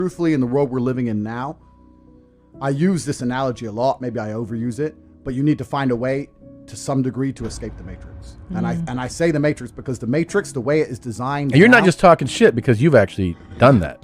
Truthfully, in the world we're living in now, I use this analogy a lot. Maybe I overuse it, but you need to find a way to some degree to escape the matrix. And I say the matrix because the matrix, the way it is designed. And you're not just talking shit because you've actually done that.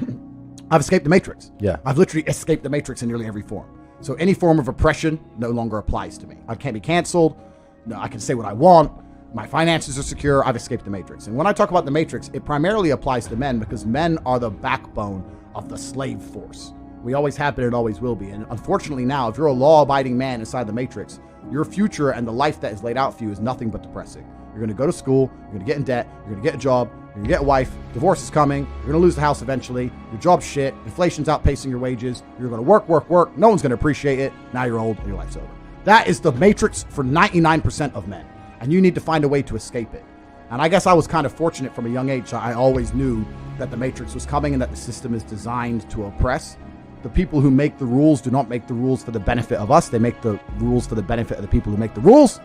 I've escaped the matrix. Yeah. I've literally escaped the matrix in nearly every form. So any form of oppression no longer applies to me. I can't be canceled. No, I can say what I want. My finances are secure. I've escaped the matrix. And when I talk about the matrix, it primarily applies to men because men are the backbone of the slave force. We always have been and always will be. And unfortunately now, if you're a law-abiding man inside the matrix, your future and the life that is laid out for you is nothing but depressing. You're going to go to school, you're going to get in debt, you're going to get a job, you're going to get a wife, divorce is coming, you're going to lose the house eventually, your job's shit, inflation's outpacing your wages, you're going to work, no one's going to appreciate it, now you're old and your life's over. That is the matrix for 99% of men, and you need to find a way to escape it. And I guess I was kind of fortunate from a young age. I always knew that the matrix was coming and that the system is designed to oppress. The people who make the rules do not make the rules for the benefit of us. They make the rules for the benefit of the people who make the rules.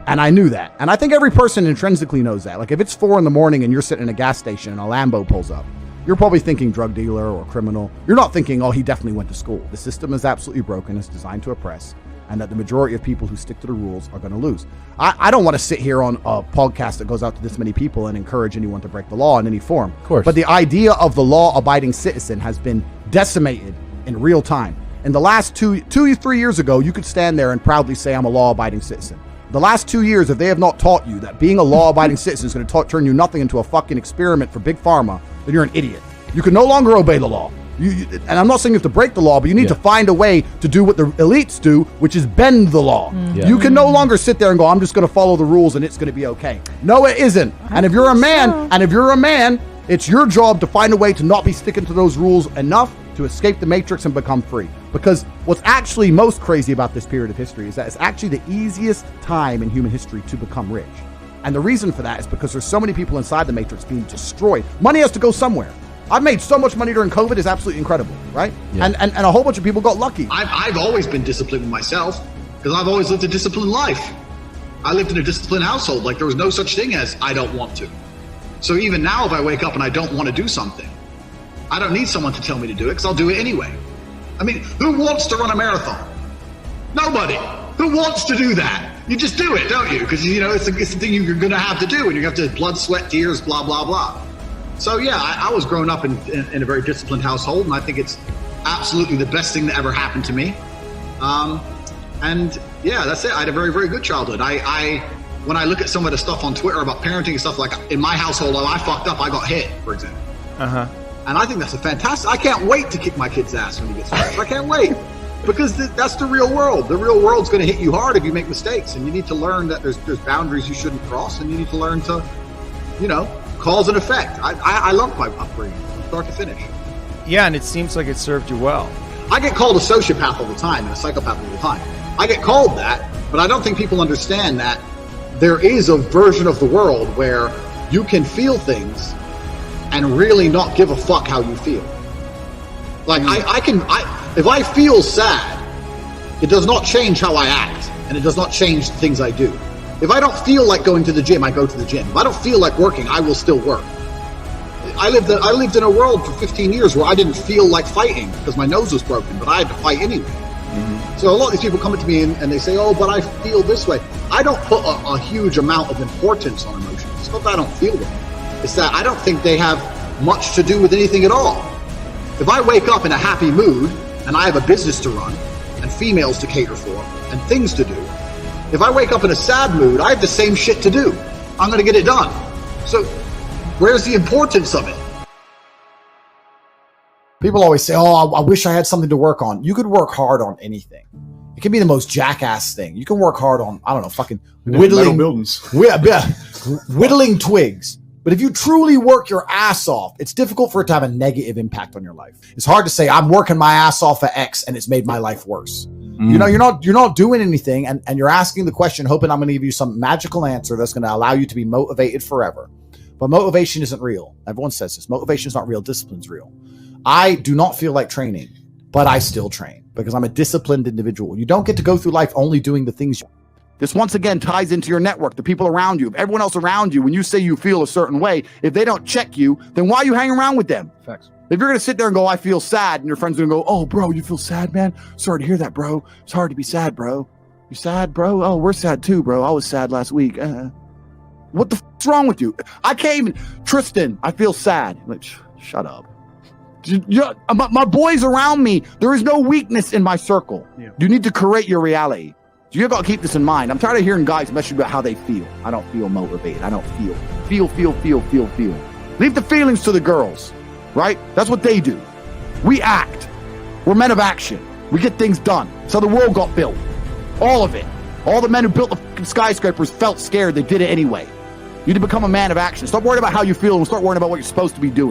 And I knew that. And I think every person intrinsically knows that. Like if it's 4 a.m. and you're sitting in a gas station and a Lambo pulls up, you're probably thinking drug dealer or criminal. You're not thinking, oh, he definitely went to school. The system is absolutely broken. It's designed to oppress. And that the majority of people who stick to the rules are going to lose. I don't want to sit here on a podcast that goes out to this many people and encourage anyone to break the law in any form. Of course. But the idea of the law-abiding citizen has been decimated in real time. In the last 3 years ago, you could stand there and proudly say, I'm a law-abiding citizen. The last 2 years, if they have not taught you that being a law-abiding citizen is going to turn you nothing into a fucking experiment for Big Pharma, then you're an idiot. You can no longer obey the law. And I'm not saying you have to break the law, but you need to find a way to do what the elites do, which is bend the law. Yeah. You can no longer sit there and go, I'm just going to follow the rules and it's going to be okay. No, it isn't. And if you're a man, it's your job to find a way to not be sticking to those rules enough to escape the matrix and become free. Because what's actually most crazy about this period of history is that it's actually the easiest time in human history to become rich. And the reason for that is because there's so many people inside the matrix being destroyed. Money has to go somewhere. I've made so much money during COVID, it's absolutely incredible, right? Yeah. And a whole bunch of people got lucky. I've always been disciplined with myself because I've always lived a disciplined life. I lived in a disciplined household. Like there was no such thing as I don't want to. So even now, if I wake up and I don't want to do something, I don't need someone to tell me to do it because I'll do it anyway. I mean, who wants to run a marathon? Nobody. Who wants to do that? You just do it, don't you? Because, you know, it's the thing you're going to have to do, and you have to blood, sweat, tears, blah, blah, blah. So, yeah, I was growing up in a very disciplined household, and I think it's absolutely the best thing that ever happened to me. And, yeah, that's it. I had a very, very good childhood. When I look at some of the stuff on Twitter about parenting and stuff, like in my household, I fucked up, I got hit, for example. Uh-huh. And I think that's a fantastic. I can't wait to kick my kid's ass when he gets hurt. I can't wait because that's the real world. The real world's going to hit you hard if you make mistakes, and you need to learn that there's boundaries you shouldn't cross, and you need to learn to, you know, cause and effect. I love my upbringing from start to finish. Yeah, and it seems like it served you well. I get called a sociopath all the time and a psychopath all the time. I get called that, but I don't think people understand that there is a version of the world where you can feel things and really not give a fuck how you feel. Like if I feel sad, it does not change how I act, and it does not change the things I do. If I don't feel like going to the gym, I go to the gym. If I don't feel like working, I will still work. I lived in a world for 15 years where I didn't feel like fighting because my nose was broken, but I had to fight anyway. Mm-hmm. So a lot of these people come up to me and they say, oh, but I feel this way. I don't put a huge amount of importance on emotions. It's not that I don't feel them. It's that I don't think they have much to do with anything at all. If I wake up in a happy mood and I have a business to run and females to cater for and things to do, if I wake up in a sad mood, I have the same shit to do. I'm going to get it done. So where's the importance of it? People always say, oh, I wish I had something to work on. You could work hard on anything. It can be the most jackass thing. You can work hard on, I don't know, fucking whittling twigs. But if you truly work your ass off, it's difficult for it to have a negative impact on your life. It's hard to say, I'm working my ass off at X and it's made my life worse. You know, you're not doing anything and you're asking the question, hoping I'm going to give you some magical answer that's going to allow you to be motivated forever. But motivation isn't real. Everyone says this. Motivation is not real. Discipline's real. I do not feel like training, but I still train because I'm a disciplined individual. You don't get to go through life only doing the things you. This once again ties into your network, the people around you. If everyone else around you, when you say you feel a certain way, if they don't check you, then why are you hanging around with them? Facts. If you're going to sit there and go, I feel sad, and your friend's going to go, oh, bro, you feel sad, man? Sorry to hear that, bro. It's hard to be sad, bro. You sad, bro? Oh, we're sad too, bro. I was sad last week. What the f***'s wrong with you? I can't even, Tristan, I feel sad. Like, shut up. My boys around me, there is no weakness in my circle. Yeah. You need to create your reality. So you got to keep this in mind. I'm tired of hearing guys message about how they feel. I don't feel motivated. I don't feel. Feel. Leave the feelings to the girls, right? That's what they do. We act. We're men of action. We get things done. So the world got built. All of it. All the men who built the fucking skyscrapers felt scared. They did it anyway. You need to become a man of action. Stop worrying about how you feel and start worrying about what you're supposed to be doing.